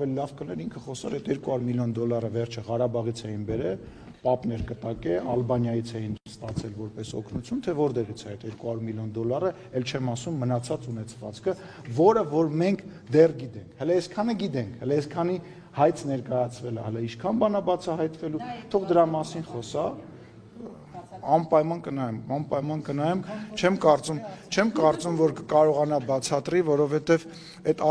Լավ կներ ինքը խոսար այդ $200 միլիոն վերջը Ղարաբաղից էին բերել, պապներ կտակե, Ալբանիայից էին ստացել որպես օգնություն, թե որտեղից է այդ $200 միլիոն, ել չեմ ասում մնացած ունեցվածքը, որը որ մենք դեռ գիտենք։ Հələ այսքանը գիտենք, հələ այսքանի հայց ներկայացվել է, հələ ինչքան բան է բացահայտվելու, թող դրա մասին խոսա։ Անպայման կնայեմ, չեմ կարծում, որ կարողանա բացատրի, որովհետև այդ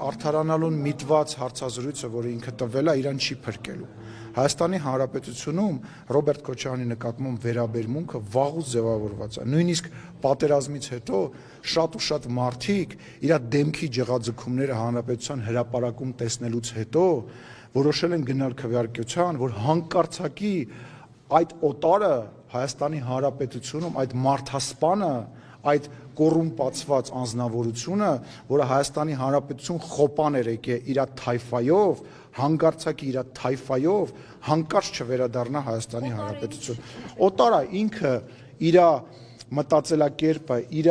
արդարանալուն միտված հարցազրույցը, որը ինքը տվել է, իրան չի փրկելու։ Հայաստանի Հանրապետությունում Ռոբերտ Քոչարյանի նկատմամբ վերաբերմունքը վաղուց ձևավորված է։ Նույնիսկ պատերազմից հետո շատ մարդիկ իր դեմքի ջղաձգումները հանրապետության հրապարակում տեսնելուց հետո որոշել են գնալ քվեարկության, որ հանկարծակի այդ օտարը Հայաստանի Հանրապետությունում, այդ մարդասպանը, այդ կոռումպացված անձնավորությունը, որը Հայաստանի Հանրապետություն խոպան էր եկել իր թայֆայով, հանկարծակի իր թայֆայով, հանկարծ չվերադառնա Հայաստանի Հանրապետություն։ Օտարը ինքը իր մտածելակերպը, իր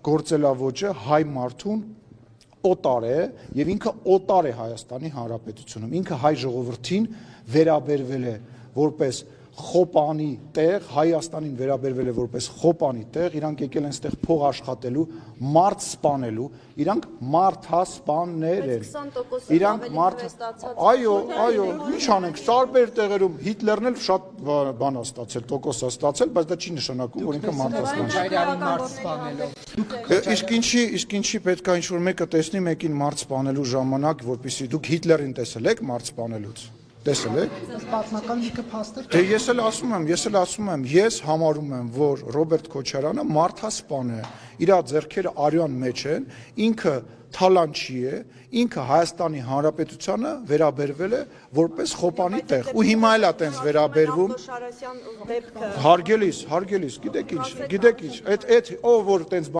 գործելավոճը հայ մարդուն օտար է եւ ինքը օտար է Հայաստանի Հանրապետությունում։ Ինքը հայ ժողովրդին վերաբերվել է որպես խոպանի տեղ, Հայաստանին վերաբերվել է որպես խոպանի տեղ, իրանք եկել են ստեղ փող աշխատելու, մարդ սպանելու, իրանք մարդասպաններ են։ Իրանք այո, ինչ անենք, տարբեր տեղերում Հիտլերն էլ շատ բան է ստացել, տոկոս է ստացել, բայց դա չի նշանակում, որ ինքը մարդասպան է։ Իսկ ինչի պետք է ինչ-որ մեկը տեսնի մեկին մարդ սպանելու ժամանակ, որպեսզի դուք Հիտլերին տեսել եք մարդ սպանելուց։ Տեսել եք։ Պատմական լիքը փաստեր։ Դե ես էլ ասում եմ, ես համարում եմ, որ Ռոբերտ Քոչարյանը մարդասպան է, իր ձեռքերը արյան մեջ են, ինքը թալանչի է, ինքը Հայաստանի Հանրապետությանը վերաբերվել է որպես խոպանի տեղ, ու հիմա էլ է տենց վերաբերվում։ Հարգելիս, գիտեք ինչ, այդ ով որ տենց